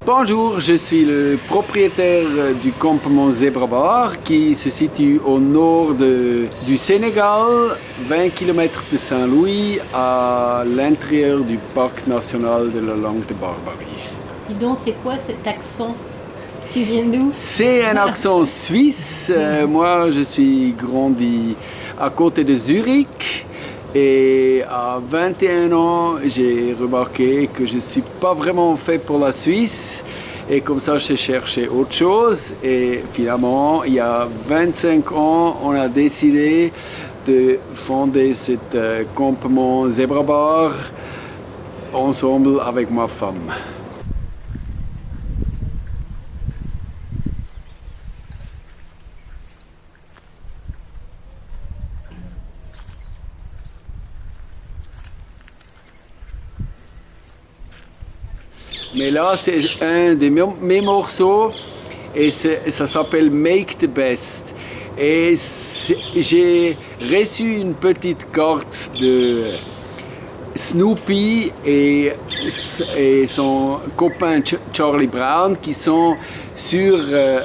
Bonjour, je suis le propriétaire du campement Zebra Bar qui se situe au nord du Sénégal, 20 km de Saint-Louis, à l'intérieur du parc national de la langue de Barbarie. Dis donc, c'est quoi cet accent? Tu viens d'où? C'est un accent suisse. Moi, je suis grandi à côté de Zurich. Et à 21 ans, j'ai remarqué que je ne suis pas vraiment fait pour la Suisse. Et comme ça, j'ai cherché autre chose. Et finalement, il y a 25 ans, on a décidé de fonder cet campement Zebra Bar ensemble avec ma femme. Mais là, c'est un de mes morceaux et ça s'appelle Make the Best. Et j'ai reçu une petite carte de Snoopy et son copain Charlie Brown qui sont sur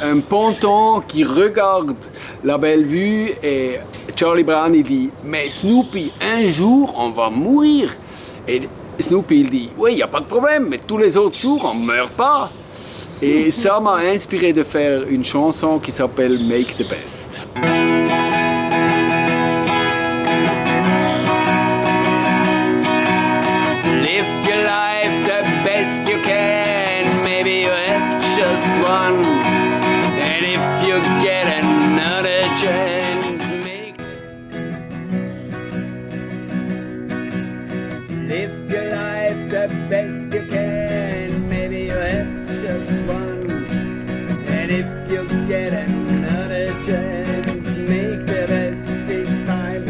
un ponton qui regarde la belle vue. Et Charlie Brown il dit « Mais Snoopy, un jour, on va mourir !» Et Snoopy il dit « Oui, il n'y a pas de problème, mais tous les autres jours, on ne meurt pas !» Et ça m'a inspiré de faire une chanson qui s'appelle « Make the Best ». Live your life the best you can, maybe you have just one. And if you get another chance, live your life the best you can, maybe you have just one. And if you get another chance, make the best this time.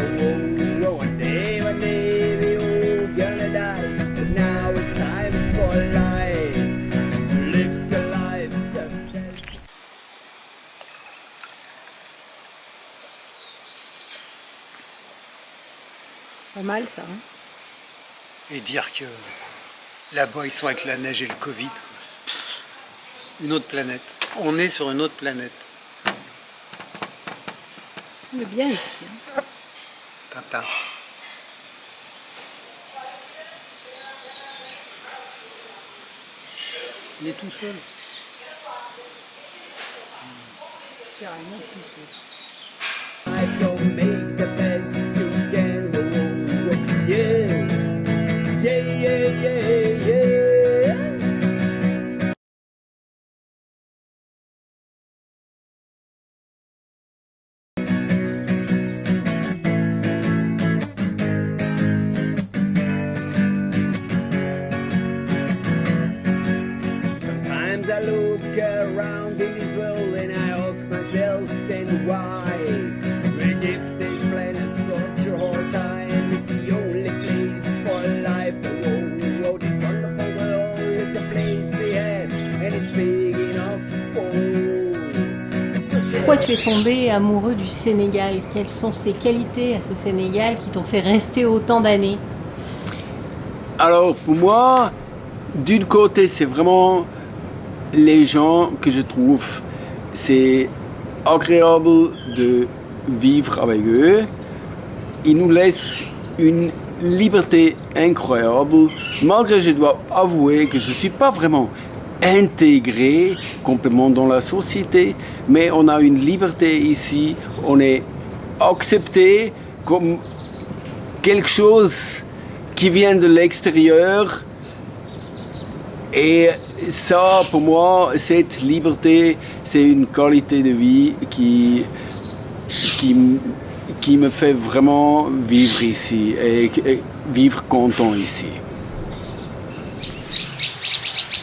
Oh, one day you're gonna die, but now it's time for life. Live your life the best. Pas mal ça, hein? Et dire que là-bas ils sont avec la neige et le Covid. Une autre planète. On est sur une autre planète. On est bien ici, hein? Tintin. Il est tout seul. Carrément tout seul. Sometimes I look around in this world and I ask myself then why. And if this planet such a hard time, it's the only place for life. Oh, oh, this wonderful world is the place we have, and it's big enough for Pourquoi tu es tombé amoureux du Sénégal? Quelles sont ces qualités à ce Sénégal qui t'ont fait rester autant d'années? Alors pour moi, d'une côté, c'est vraiment les gens que je trouve, c'est agréable de vivre avec eux. Ils nous laissent une liberté incroyable, malgré je dois avouer que je ne suis pas vraiment intégré complètement dans la société, mais on a une liberté ici, on est accepté comme quelque chose qui vient de l'extérieur. Et ça, pour moi, cette liberté, c'est une qualité de vie qui me fait vraiment vivre ici et vivre content ici.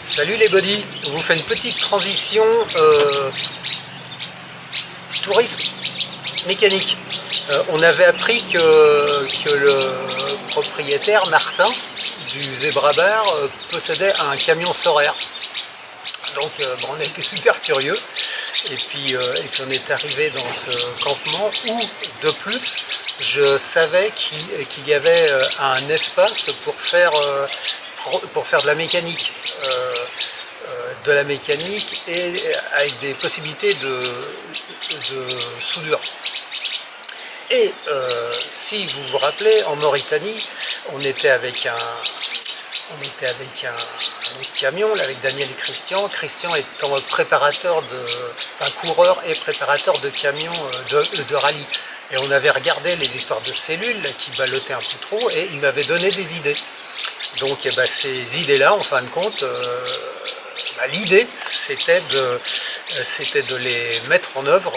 Salut les buddies, on vous fait une petite transition tourisme mécanique. On avait appris que le propriétaire Martin du Zebra Bar possédait un camion Sorare. Donc on a été super curieux et puis on est arrivé dans ce campement où de plus je savais qu'il y avait un espace pour faire de la mécanique, de la mécanique et avec des possibilités de soudure. Et si vous vous rappelez, en Mauritanie, on était avec un autre camion, là, avec Daniel et Christian. Christian étant coureur et préparateur de camions de rallye. Et on avait regardé les histoires de cellules qui ballottaient un peu trop et il m'avait donné des idées. Donc ces idées-là, en fin de compte, l'idée c'était de les mettre en œuvre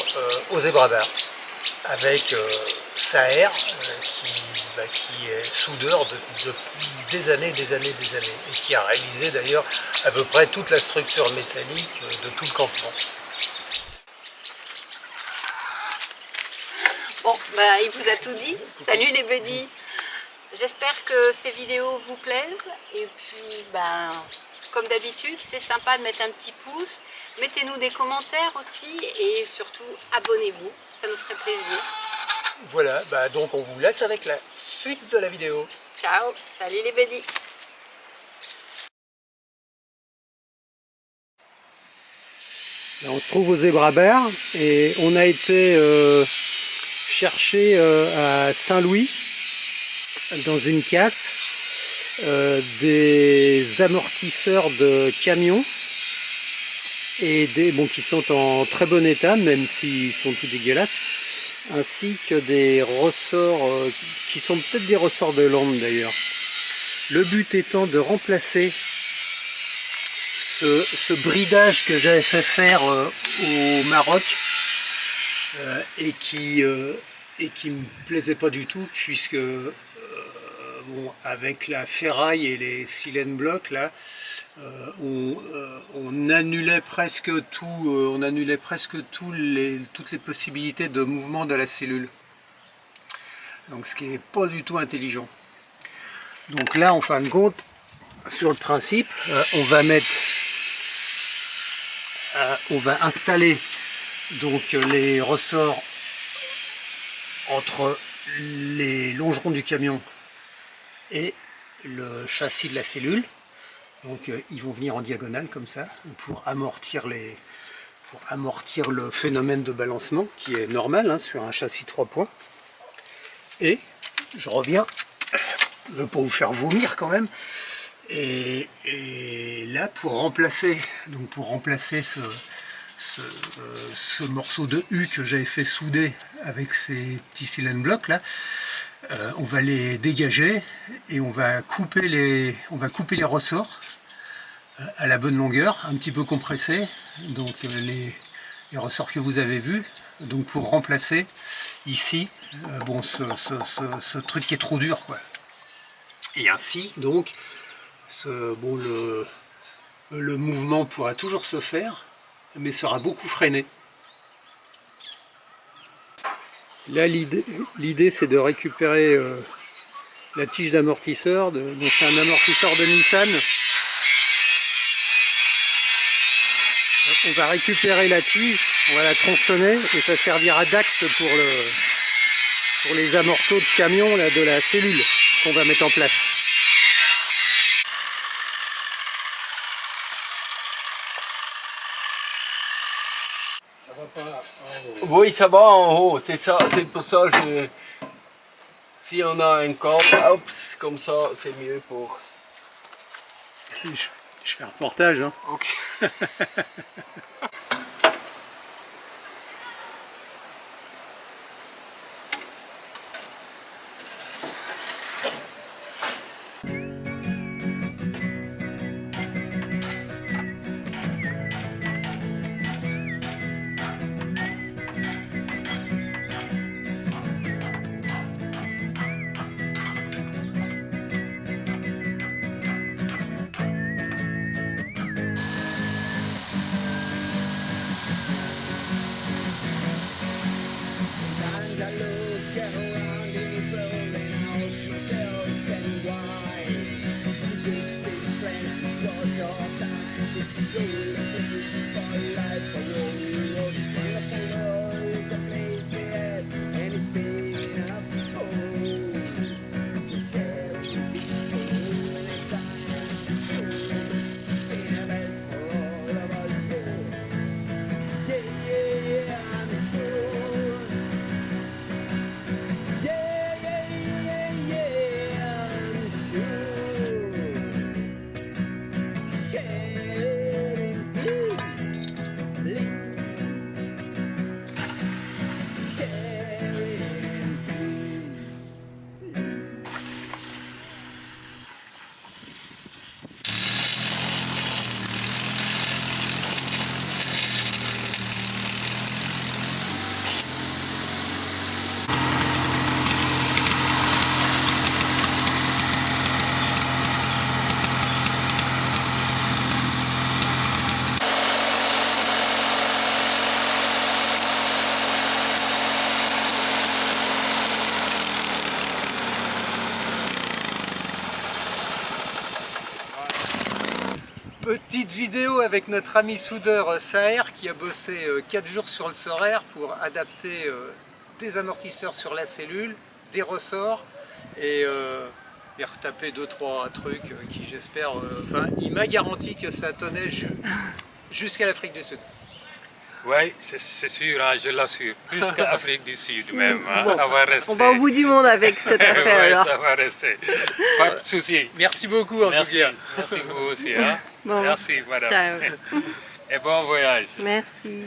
au Zebrabar avec Saher qui est soudeur depuis des années et qui a réalisé d'ailleurs à peu près toute la structure métallique de tout le campement. Bon, bah, il vous a tout dit. Salut les buddies. J'espère que ces vidéos vous plaisent. Et puis, ben, comme d'habitude, c'est sympa de mettre un petit pouce. Mettez-nous des commentaires aussi. Et surtout, abonnez-vous. Ça nous ferait plaisir. Voilà, bah, donc on vous laisse avec la suite de la vidéo. Ciao. Salut les buddies. Là, on se trouve au Zebrabar et on a été chercher à Saint-Louis, dans une casse, des amortisseurs de camions et qui sont en très bon état, même s'ils sont tout dégueulasses, ainsi que des ressorts qui sont peut-être des ressorts de lampe d'ailleurs. Le but étant de remplacer ce bridage que j'avais fait faire au Maroc et qui me plaisait pas du tout, puisque avec la ferraille et les silane blocs là, on annulait presque tout, toutes les possibilités de mouvement de la cellule. Donc ce qui n'est pas du tout intelligent. Donc là, en fin de compte, sur le principe, on va installer donc les ressorts entre les longerons du camion et le châssis de la cellule. Donc ils vont venir en diagonale comme ça pour amortir le phénomène de balancement qui est normal hein, sur un châssis 3 points. Et je reviens pour vous faire vomir quand même. Et là pour remplacer ce morceau de U que j'avais fait souder avec ces petits silane blocs là, on va les dégager et on va couper les ressorts à la bonne longueur, un petit peu compressés, donc les ressorts que vous avez vus, donc pour remplacer ici ce truc qui est trop dur quoi. Et ainsi donc le mouvement pourra toujours se faire, mais sera beaucoup freiné. Là, l'idée c'est de récupérer la tige d'amortisseur, donc c'est un amortisseur de Nissan. On va récupérer la tige, on va la tronçonner et ça servira d'axe pour les amorceaux de camion là, de la cellule qu'on va mettre en place. Ça va pas en haut. Oui, ça va en haut, c'est ça, c'est pour ça que si on a un corps, comme ça, c'est mieux pour... Je fais un reportage. Hein. Ok. Petite vidéo avec notre ami soudeur Saher qui a bossé 4 jours sur le Sorare pour adapter des amortisseurs sur la cellule, des ressorts et retaper 2-3 trucs qui j'espère... Enfin, il m'a garanti que ça tenait jusqu'à l'Afrique du Sud. Oui, c'est sûr, hein, je l'assure. Plus qu'Afrique du Sud même, hein, bon, ça va rester. On va au bout du monde avec ce que tu as fait ouais, alors. Ça va rester. Pas de souci. Merci beaucoup en tout cas. Merci vous aussi. Hein. Bon, merci madame. ciao. Et bon voyage. Merci.